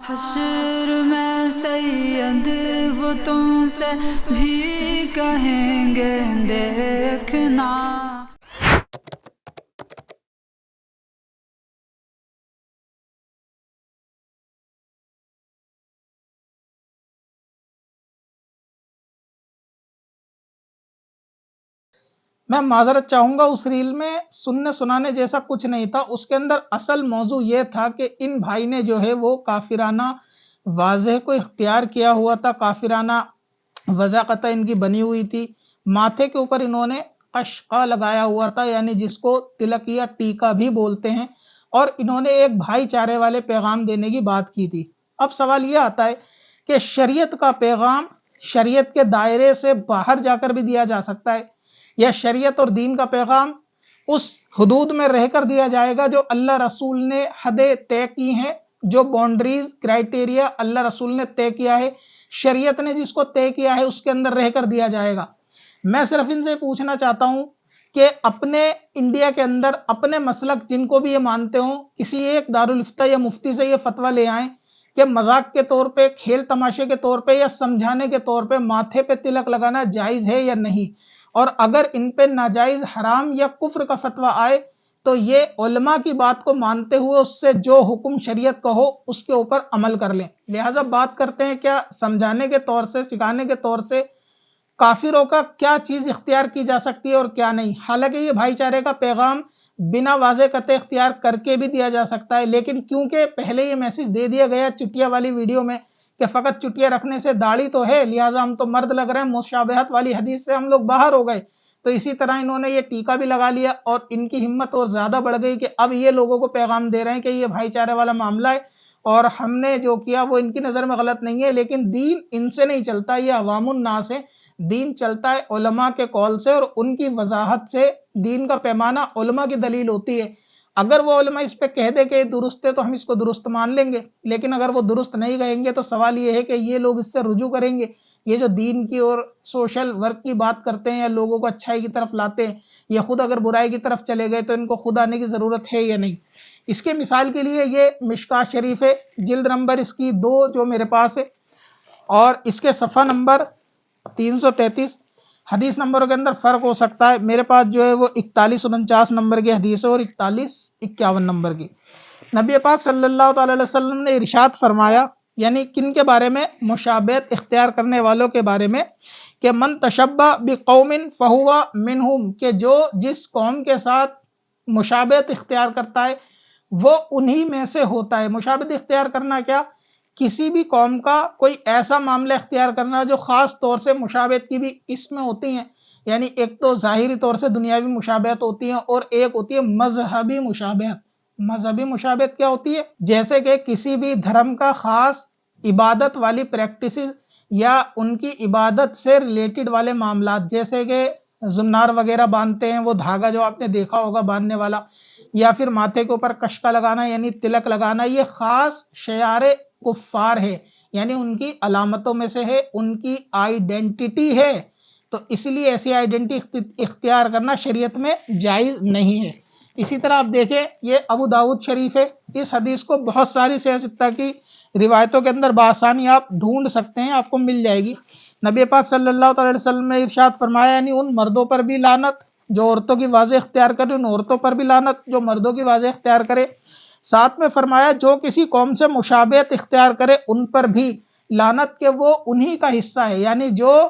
حشر میں سید وہ تم سے بھی کہیں گے دیکھنا۔ میں معذرت چاہوں گا، اس ریل میں سننے سنانے جیسا کچھ نہیں تھا۔ اس کے اندر اصل موضوع یہ تھا کہ ان بھائی نے جو ہے وہ کافرانہ واضح کو اختیار کیا ہوا تھا، کافرانہ وضاحت ان کی بنی ہوئی تھی۔ ماتھے کے اوپر انہوں نے قشقہ لگایا ہوا تھا، یعنی جس کو تلک یا ٹیکا بھی بولتے ہیں، اور انہوں نے ایک بھائی چارے والے پیغام دینے کی بات کی تھی۔ اب سوال یہ آتا ہے کہ شریعت کا پیغام شریعت کے دائرے سے باہر جا کر بھی دیا جا سکتا ہے، یا شریعت اور دین کا پیغام اس حدود میں رہ کر دیا جائے گا جو اللہ رسول نے حدیں طے کی ہیں، جو باؤنڈریز کرائٹیریا اللہ رسول نے طے کیا ہے، شریعت نے جس کو طے کیا ہے اس کے اندر رہ کر دیا جائے گا؟ میں صرف ان سے پوچھنا چاہتا ہوں کہ اپنے انڈیا کے اندر اپنے مسلک جن کو بھی یہ مانتے ہوں، کسی ایک دارالفتہ یا مفتی سے یہ فتویٰ لے آئیں کہ مذاق کے طور پہ، کھیل تماشے کے طور پہ یا سمجھانے کے طور پہ ماتھے پہ تلک لگانا جائز ہے یا نہیں، اور اگر ان پہ ناجائز حرام یا کفر کا فتویٰ آئے تو یہ علماء کی بات کو مانتے ہوئے اس سے جو حکم شریعت کا ہو اس کے اوپر عمل کر لیں۔ لہٰذا بات کرتے ہیں کیا سمجھانے کے طور سے، سکھانے کے طور سے کافروں کا کیا چیز اختیار کی جا سکتی ہے اور کیا نہیں۔ حالانکہ یہ بھائی چارے کا پیغام بنا واضح قطع اختیار کر کے بھی دیا جا سکتا ہے، لیکن کیونکہ پہلے یہ میسج دے دیا گیا چٹیا والی ویڈیو میں کہ فقط چٹیا رکھنے سے داڑھی تو ہے، لہٰذا ہم تو مرد لگ رہے ہیں، مشابہت والی حدیث سے ہم لوگ باہر ہو گئے، تو اسی طرح انہوں نے یہ ٹیکا بھی لگا لیا، اور ان کی ہمت اور زیادہ بڑھ گئی کہ اب یہ لوگوں کو پیغام دے رہے ہیں کہ یہ بھائی چارے والا معاملہ ہے، اور ہم نے جو کیا وہ ان کی نظر میں غلط نہیں ہے، لیکن دین ان سے نہیں چلتا، یہ عوام الناس ہے۔ دین چلتا ہے علماء کے قول سے اور ان کی وضاحت سے۔ دین کا پیمانہ علماء کی دلیل ہوتی ہے۔ اگر وہ علماء اس پہ کہہ دے کہ یہ درست ہے تو ہم اس کو درست مان لیں گے، لیکن اگر وہ درست نہیں کہیں گے تو سوال یہ ہے کہ یہ لوگ اس سے رجوع کریں گے۔ یہ جو دین کی اور سوشل ورک کی بات کرتے ہیں یا لوگوں کو اچھائی کی طرف لاتے ہیں، یہ خود اگر برائی کی طرف چلے گئے تو ان کو خود آنے کی ضرورت ہے یا نہیں؟ اس کے مثال کے لیے یہ مشکاۃ شریف ہے، جلد نمبر اس کی 2 جو میرے پاس ہے، اور اس کے صفحہ نمبر 333۔ حدیث نمبروں کے اندر فرق ہو سکتا ہے، میرے پاس جو ہے وہ 4149 نمبر کی حدیث ہے اور 4151 نمبر کی۔ نبی پاک صلی اللہ تعالی علیہ وسلم نے ارشاد فرمایا، یعنی کن کے بارے میں؟ مشابہت اختیار کرنے والوں کے بارے میں، کہ من تشبہ بقوم فہو منہم، کہ جو جس قوم کے ساتھ مشابہت اختیار کرتا ہے وہ انہی میں سے ہوتا ہے۔ مشابہت اختیار کرنا کیا؟ کسی بھی قوم کا کوئی ایسا معاملہ اختیار کرنا جو خاص طور سے مشابہت کی بھی قسمیں ہوتی ہیں، یعنی ایک تو ظاہری طور سے دنیاوی مشابہت ہوتی ہے اور ایک ہوتی ہے مذہبی مشابہت۔ مذہبی مشابہت کیا ہوتی ہے؟ جیسے کہ کسی بھی دھرم کا خاص عبادت والی پریکٹسز یا ان کی عبادت سے ریلیٹڈ والے معاملات، جیسے کہ زنار وغیرہ باندھتے ہیں، وہ دھاگا جو آپ نے دیکھا ہوگا باندھنے والا، یا پھر ماتھے کے اوپر کشکا لگانا یعنی تلک لگانا، یہ خاص شعار کفار ہے، یعنی ان کی علامتوں میں سے ہے، ان کی آئیڈینٹی ہے، تو اس لیے ایسی آئیڈینٹی اختیار کرنا شریعت میں جائز نہیں ہے۔ اسی طرح آپ دیکھیں یہ ابو داؤد شریف ہے، اس حدیث کو بہت ساری سیاستہ کی روایتوں کے اندر بآسانی آپ ڈھونڈ سکتے ہیں، آپ کو مل جائے گی۔ نبی پاک صلی اللہ علیہ وسلم نے ارشاد فرمایا، یعنی ان مردوں پر بھی لعنت جو عورتوں کی واضح اختیار کرے، ان عورتوں پر بھی لعنت جو مردوں کی واضح اختیار کرے۔ ساتھ میں فرمایا جو کسی قوم سے مشابہت اختیار کرے ان پر بھی لعنت، کہ وہ انہی کا حصہ ہے، یعنی جو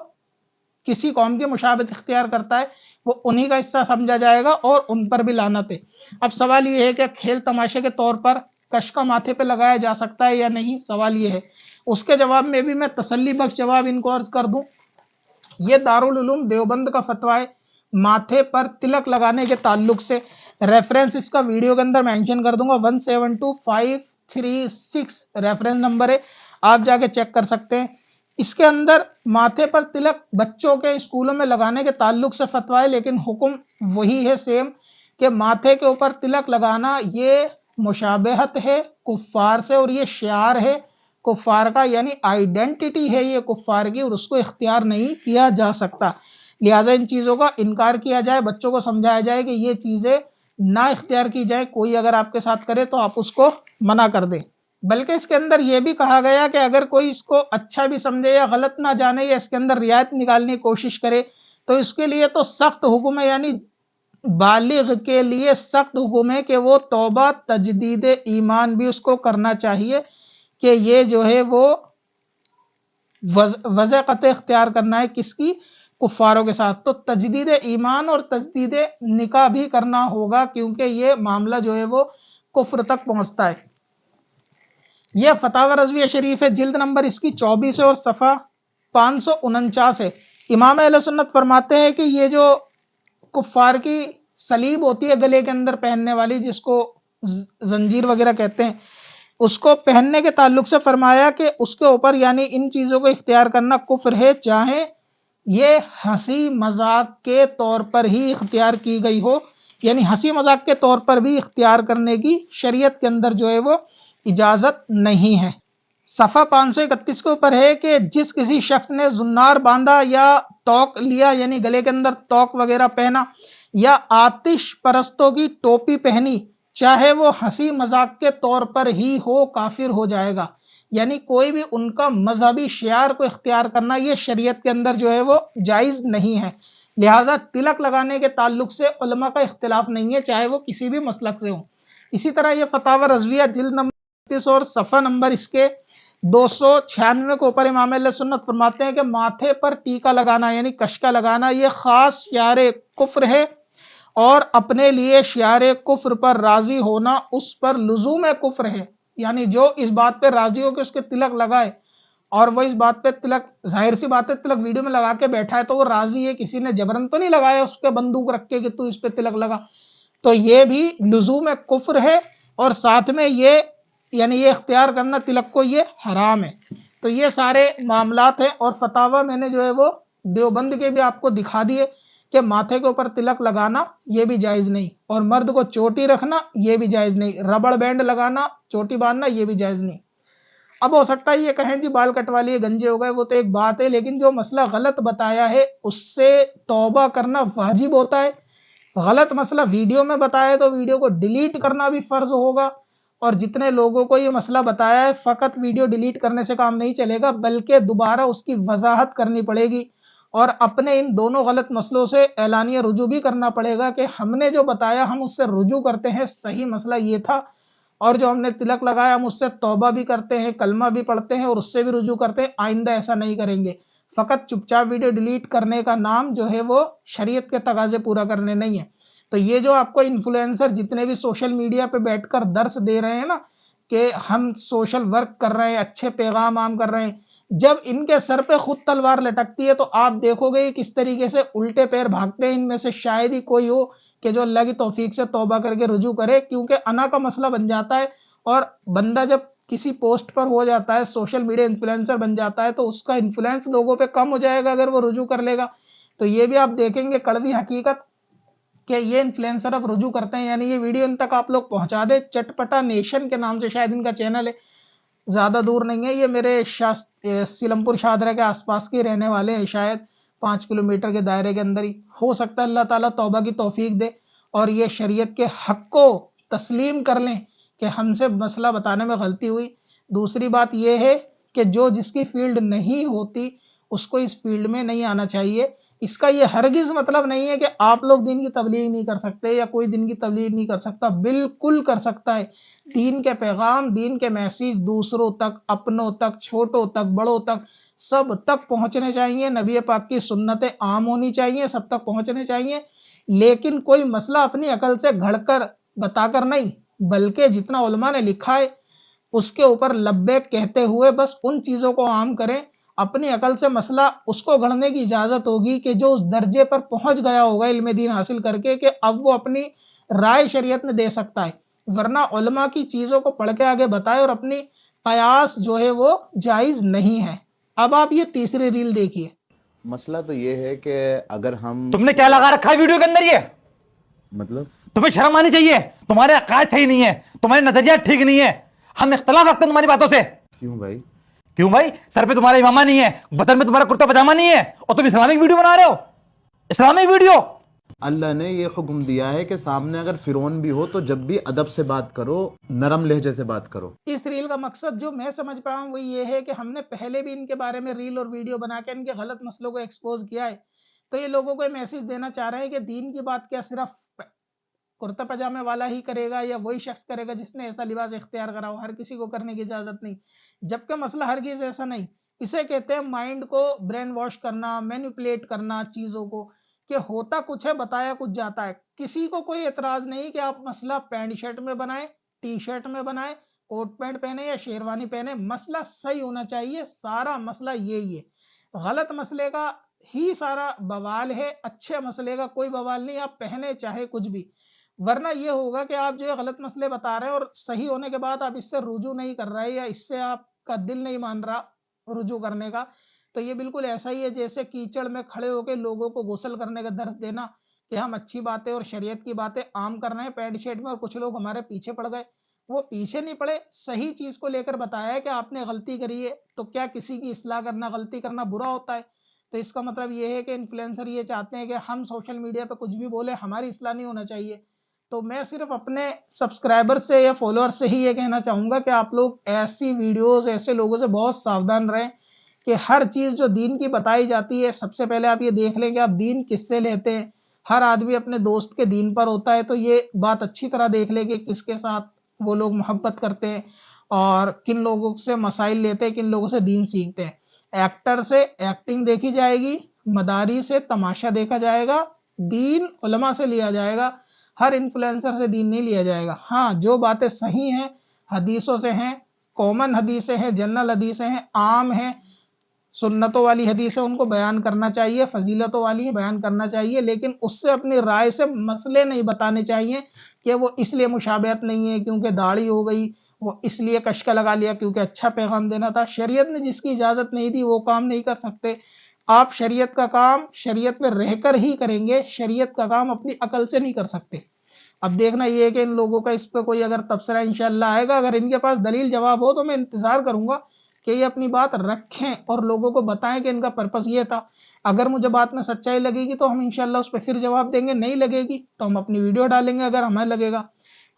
کسی قوم کی مشابہت اختیار کرتا ہے وہ انہی کا حصہ سمجھا جائے گا اور ان پر بھی لعنت ہے۔ اب سوال یہ ہے کہ کھیل تماشے کے طور پر کشکا ماتھے پہ لگایا جا سکتا ہے یا نہیں؟ سوال یہ ہے۔ اس کے جواب میں بھی میں تسلی بخش جواب ان کو عرض کر دوں، یہ دارالعلوم دیوبند کا فتویٰ ہے ماتھے پر تلک لگانے کے تعلق سے۔ ریفرنس اس کا ویڈیو کے اندر مینشن کر دوں گا، 172536 ریفرنس نمبر ہے، آپ جا کے چیک کر سکتے ہیں۔ اس کے اندر ماتھے پر تلک بچوں کے اسکولوں میں لگانے کے تعلق سے فتویٰ ہے، لیکن حکم وہی ہے سیم، کہ ماتھے کے اوپر تلک لگانا یہ مشابہت ہے کفار سے، اور یہ شعار ہے کفار کا، یعنی آئیڈینٹی ہے یہ کفار کی، اور اس کو اختیار نہیں کیا جا سکتا۔ لہٰذا ان چیزوں کا انکار کیا جائے، بچوں کو سمجھایا جائے کہ یہ چیزیں نہ اختیار کی جائے، کوئی اگر آپ کے ساتھ کرے تو آپ اس کو منع کر دیں۔ بلکہ اس کے اندر یہ بھی کہا گیا کہ اگر کوئی اس کو اچھا بھی سمجھے یا غلط نہ جانے یا اس کے اندر رعایت نکالنے کی کوشش کرے تو اس کے لیے تو سخت حکم ہے، یعنی بالغ کے لیے سخت حکم ہے کہ وہ توبہ تجدید ایمان بھی اس کو کرنا چاہیے، کہ یہ جو ہے وہ وضع قطع اختیار کرنا ہے کس کی؟ کفاروں کے ساتھ۔ تو تجدید ایمان اور تجدید نکاح بھی کرنا ہوگا، کیونکہ یہ معاملہ جو ہے وہ کفر تک پہنچتا ہے۔ یہ فتاوی رضویہ شریف ہے، جلد نمبر اس کی 24 ہے اور صفحہ 549 ہے۔ امام اہل سنت فرماتے ہیں کہ یہ جو کفار کی صلیب ہوتی ہے گلے کے اندر پہننے والی، جس کو زنجیر وغیرہ کہتے ہیں، اس کو پہننے کے تعلق سے فرمایا کہ اس کے اوپر یعنی ان چیزوں کو اختیار کرنا کفر ہے، چاہے یہ ہنسی مذاق کے طور پر ہی اختیار کی گئی ہو، یعنی ہنسی مذاق کے طور پر بھی اختیار کرنے کی شریعت کے اندر جو ہے وہ اجازت نہیں ہے۔ صفحہ 531 کے اوپر ہے کہ جس کسی شخص نے زنار باندھا یا توق لیا، یعنی گلے کے اندر توق وغیرہ پہنا، یا آتش پرستوں کی ٹوپی پہنی، چاہے وہ ہنسی مذاق کے طور پر ہی ہو، کافر ہو جائے گا۔ یعنی کوئی بھی ان کا مذہبی شعار کو اختیار کرنا یہ شریعت کے اندر جو ہے وہ جائز نہیں ہے۔ لہٰذا تلک لگانے کے تعلق سے علماء کا اختلاف نہیں ہے، چاہے وہ کسی بھی مسلک سے ہوں۔ اسی طرح یہ فتاوی رضویہ جلد نمبر 33 اور صفحہ نمبر اس کے 296 کے اوپر امام اہل سنت فرماتے ہیں کہ ماتھے پر ٹیکا لگانا یعنی کشکا لگانا یہ خاص شعار کفر ہے، اور اپنے لیے شعار کفر پر راضی ہونا اس پر لزوم کفر ہے۔ یعنی جو اس بات پہ راضی ہو کہ اس کے تلک لگائے، اور وہ اس بات پہ تلک، ظاہر سی بات ہے تلک ویڈیو میں لگا کے بیٹھا ہے تو وہ راضی ہے، کسی نے جبرن تو نہیں لگایا اس کے بندوق رکھ کے کہ تو اس پہ تلک لگا، تو یہ بھی لزوم کفر ہے، اور ساتھ میں یہ یعنی یہ اختیار کرنا تلک کو یہ حرام ہے۔ تو یہ سارے معاملات ہیں، اور فتاوی میں نے جو ہے وہ دیوبند کے بھی آپ کو دکھا دیے کہ ماتھے کے اوپر تلک لگانا یہ بھی جائز نہیں، اور مرد کو چوٹی رکھنا یہ بھی جائز نہیں، ربڑ بینڈ لگانا، چوٹی باندھنا یہ بھی جائز نہیں۔ اب ہو سکتا ہے یہ کہیں جی بال کٹوا لیے گنجے ہو گئے، وہ تو ایک بات ہے، لیکن جو مسئلہ غلط بتایا ہے اس سے توبہ کرنا واجب ہوتا ہے۔ غلط مسئلہ ویڈیو میں بتایا ہے تو ویڈیو کو ڈیلیٹ کرنا بھی فرض ہوگا، اور جتنے لوگوں کو یہ مسئلہ بتایا ہے فقط ویڈیو ڈیلیٹ کرنے سے کام نہیں چلے گا، بلکہ دوبارہ اس کی وضاحت کرنی پڑے گی، اور اپنے ان دونوں غلط مسئلوں سے اعلانیہ رجوع بھی کرنا پڑے گا کہ ہم نے جو بتایا ہم اس سے رجوع کرتے ہیں، صحیح مسئلہ یہ تھا، اور جو ہم نے تلک لگایا ہم اس سے توبہ بھی کرتے ہیں، کلمہ بھی پڑھتے ہیں اور اس سے بھی رجوع کرتے ہیں، آئندہ ایسا نہیں کریں گے۔ فقط چپ چاپ ویڈیو ڈیلیٹ کرنے کا نام جو ہے وہ شریعت کے تقاضے پورا کرنے نہیں ہے۔ تو یہ جو آپ کو انفلوئنسر جتنے بھی سوشل میڈیا پہ بیٹھ کر درس دے رہے ہیں نا کہ ہم سوشل ورک کر رہے ہیں، اچھے پیغام عام کر رہے ہیں، جب ان کے سر پہ خود تلوار لٹکتی ہے تو آپ دیکھو گے کس طریقے سے الٹے پیر بھاگتے ہیں۔ ان میں سے شاید ہی کوئی ہو کہ جو اللہ کی توفیق سے توبہ کر کے رجوع کرے، کیونکہ انا کا مسئلہ بن جاتا ہے، اور بندہ جب کسی پوسٹ پر ہو جاتا ہے، سوشل میڈیا انفلوئنسر بن جاتا ہے، تو اس کا انفلوئنس لوگوں پہ کم ہو جائے گا اگر وہ رجوع کر لے گا۔ تو یہ بھی آپ دیکھیں گے کڑوی حقیقت کہ یہ انفلوئنسر اب رجوع کرتے ہیں، یعنی یہ ویڈیو ان تک آپ لوگ پہنچا دیں۔ چٹپٹا نیشن کے نام سے شاید ان کا چینل ہے، زیادہ دور نہیں ہے، یہ میرے سیلم پور شاہدرہ کے آس پاس کے رہنے والے ہیں، شاید 5 کلومیٹر کے دائرے کے اندر ہی ہو سکتا ہے۔ اللہ تعالیٰ توبہ کی توفیق دے اور یہ شریعت کے حق کو تسلیم کر لیں کہ ہم سے مسئلہ بتانے میں غلطی ہوئی۔ دوسری بات یہ ہے کہ جو جس کی فیلڈ نہیں ہوتی اس کو اس فیلڈ میں نہیں آنا چاہیے۔ اس کا یہ ہرگز مطلب نہیں ہے کہ آپ لوگ دین کی تبلیغ نہیں کر سکتے یا کوئی دین کی تبلیغ نہیں کر سکتا، بالکل کر سکتا ہے۔ دین کے پیغام، دین کے میسیج دوسروں تک، اپنوں تک، چھوٹوں تک، بڑوں تک، سب تک پہنچنے چاہیے۔ نبی پاک کی سنتیں عام ہونی چاہیے، سب تک پہنچنے چاہیے، لیکن کوئی مسئلہ اپنی عقل سے گھڑ کر بتا کر نہیں، بلکہ جتنا علماء نے لکھا ہے اس کے اوپر لبیک کہتے ہوئے بس ان چیزوں کو عام کریں۔ اپنی عقل سے مسئلہ اس کو گھڑنے کی اجازت ہوگی کہ جو اس درجے پر پہنچ گیا ہوگا علم دین حاصل کر کے کہ اب وہ اپنی رائے شریعت میں دے سکتا ہے، ورنہ علماء کی چیزوں کو پڑھ کے آگے بتائے اور اپنی قیاس جو ہے وہ جائز نہیں ہے۔ اب آپ یہ تیسری ریل دیکھیے۔ مسئلہ تو یہ ہے کہ اگر ہم تم نے کیا لگا رکھا ہے ویڈیو کے اندر؟ یہ مطلب تمہیں شرم آنی چاہیے، تمہارے عقائد صحیح نہیں ہے، تمہارے نظریات ٹھیک نہیں ہے، ہم اختلاف رکھتے ہیں تمہاری باتوں سے۔ کیوں بھائی؟ کیوں بھائی؟ سر پہ تمہارا امامہ نہیں ہے، بدن میں تمہارا کرتا پاجامہ نہیں ہے، اور تم اسلامک ویڈیو بنا رہے ہو، اسلامک ویڈیو۔ اللہ نے یہ حکم دیا ہے کہ سامنے اگر فرعون بھی ہو تو جب بھی ادب سے بات کرو، نرم لہجے سے بات کرو. اس ریل کا مقصد جو میں سمجھ پایا ہوں وہ یہ ہے کہ ہم نے پہلے بھی ان کے بارے میں ریل اور ویڈیو بنا کے ان کے غلط مسئلوں کو ایکسپوز کیا ہے. تو یہ لوگوں کو یہ میسج دینا چاہ رہے ہیں کہ دین کی بات کیا صرف کرتا پاجامے والا ہی کرے گا یا وہی شخص کرے گا جس نے ایسا لباس اختیار کرا ہو. ہر کسی کو کرنے کی اجازت نہیں، جبکہ مسئلہ ہرگز ایسا نہیں. اسے کہتے ہیں مائنڈ کو برین واش کرنا، مینیپولیٹ کرنا چیزوں کو، کہ ہوتا کچھ ہے بتایا کچھ جاتا ہے. کسی کو کوئی اعتراض نہیں کہ آپ مسئلہ پینٹ شرٹ میں بنائیں، ٹی شرٹ میں بنائیں، کوٹ پینٹ پہنے یا شیروانی پہنے، مسئلہ صحیح ہونا چاہیے. سارا مسئلہ یہی ہے. غلط مسئلے کا ہی سارا بوال ہے، اچھے مسئلے کا کوئی بوال نہیں. آپ پہنے چاہے کچھ بھی، ورنہ یہ ہوگا کہ آپ جو غلط مسئلے بتا رہے ہیں اور صحیح ہونے کے بعد آپ اس سے رجوع نہیں کر رہے یا اس سے آپ کا دل نہیں مان رہا رجوع کرنے کا. تو یہ بالکل ایسا ہی ہے جیسے کیچڑ میں کھڑے ہو کے لوگوں کو غسل کرنے کا درس دینا کہ ہم اچھی باتیں اور شریعت کی باتیں عام کر رہے ہیں پینٹ شرٹ میں، اور کچھ لوگ ہمارے پیچھے پڑ گئے. وہ پیچھے نہیں پڑے، صحیح چیز کو لے کر بتایا ہے کہ آپ نے غلطی کری ہے. تو کیا کسی کی اصلاح کرنا، غلطی کرنا برا ہوتا ہے؟ تو اس کا مطلب یہ ہے کہ انفلوئنسر یہ چاہتے ہیں کہ ہم سوشل میڈیا پہ کچھ بھی بولیں، ہماری اصلاح نہیں ہونا چاہیے. تو میں صرف اپنے سبسکرائبر سے یا فالوور سے ہی یہ کہنا چاہوں گا کہ آپ لوگ ایسی ویڈیوز، ایسے لوگوں سے بہت ساودھان رہیں کہ ہر چیز جو دین کی بتائی جاتی ہے سب سے پہلے آپ یہ دیکھ لیں کہ آپ دین کس سے لیتے ہیں. ہر آدمی اپنے دوست کے دین پر ہوتا ہے، تو یہ بات اچھی طرح دیکھ لیں کہ کس کے ساتھ وہ لوگ محبت کرتے ہیں اور کن لوگوں سے مسائل لیتے ہیں، کن لوگوں سے دین سیکھتے ہیں. ایکٹر سے ایکٹنگ دیکھی جائے گی، مداری سے تماشا دیکھا جائے گا، دین علماء سے لیا جائے گا، ہر انفلوئنسر سے دین نہیں لیا جائے گا. ہاں جو باتیں صحیح ہیں حدیثوں سے ہیں، کامن حدیثیں ہیں، جنرل حدیثیں ہیں، عام ہیں، سنتوں والی حدیثیں، ان کو بیان کرنا چاہیے، فضیلتوں والی بیان کرنا چاہیے، لیکن اس سے اپنی رائے سے مسئلے نہیں بتانے چاہیے کہ وہ اس لیے مشابہت نہیں ہے کیونکہ داڑھی ہو گئی، وہ اس لیے کشکا لگا لیا کیونکہ اچھا پیغام دینا تھا. شریعت نے جس کی اجازت نہیں دی وہ کام نہیں کر سکتے. آپ شریعت کا کام شریعت میں رہ کر ہی کریں گے، شریعت کا کام اپنی عقل سے نہیں کر سکتے. اب دیکھنا یہ ہے کہ ان لوگوں کا اس پہ کوئی اگر تبصرہ انشاءاللہ آئے گا، اگر ان کے پاس دلیل جواب ہو تو میں انتظار کروں گا کہ یہ اپنی بات رکھیں اور لوگوں کو بتائیں کہ ان کا پرپس یہ تھا. اگر مجھے بات میں سچائی لگے گی تو ہم انشاءاللہ اس پہ پھر جواب دیں گے، نہیں لگے گی تو ہم اپنی ویڈیو ڈالیں گے اگر ہمیں لگے گا.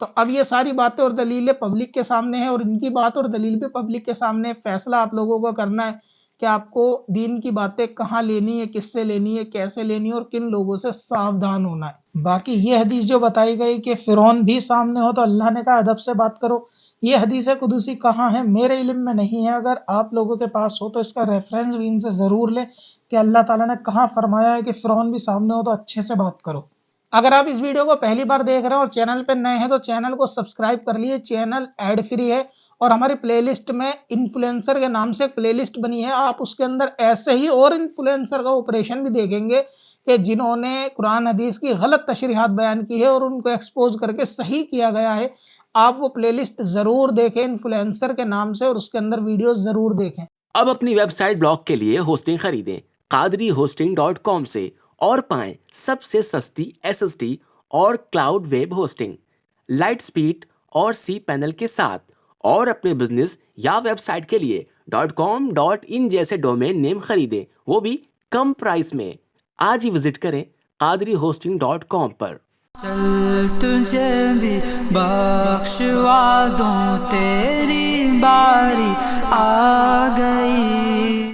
تو اب یہ ساری باتیں اور دلیلیں پبلک کے سامنے ہیں اور ان کی بات اور دلیل بھی پبلک کے سامنے. فیصلہ آپ لوگوں کو کرنا ہے کہ آپ کو دین کی باتیں کہاں لینی ہے، کس سے لینی ہے، کیسے لینی ہے اور کن لوگوں سے ساودھان ہونا ہے. باقی یہ حدیث جو بتائی گئی کہ فرعون بھی سامنے ہو تو اللہ نے کہا ادب سے بات کرو، یہ حدیث قدسی کہاں ہے میرے علم میں نہیں ہے. اگر آپ لوگوں کے پاس ہو تو اس کا ریفرنس بھی ان سے ضرور لیں کہ اللہ تعالیٰ نے کہاں فرمایا ہے کہ فرعون بھی سامنے ہو تو اچھے سے بات کرو. اگر آپ اس ویڈیو کو پہلی بار دیکھ رہے ہیں اور چینل پہ نئے ہیں تو چینل کو سبسکرائب کر لیے. چینل ایڈ فری ہے اور ہماری پلے لسٹ میں انفلوئنسر کے نام سے ایک پلے لسٹ بنی ہے. آپ اس کے اندر ایسے ہی اور انفلوئنسر کا آپریشن بھی دیکھیں گے کہ جنہوں نے قرآن حدیث کی غلط تشریحات بیان کی ہے اور ان کو ایکسپوز کر کے صحیح کیا گیا ہے. آپ وہ پلے لسٹ ضرور دیکھیں انفلوئنسر کے نام سے اور اس کے اندر ویڈیوز ضرور دیکھیں. اب اپنی ویب سائٹ بلاگ کے لیے ہوسٹنگ خریدیں قادری سے اور پائیں سب سے سستی SSD اور cloud web hosting, light speed اور سی پینل کے ساتھ، اور اپنے بزنس یا ویب سائٹ کے لیے .com.in جیسے ڈومین نیم خریدیں، وہ بھی کم پرائس میں. آج ہی وزٹ کریں قادری پر. چل تجھے بھی بخشوا دوں، تیری باری آ گئی.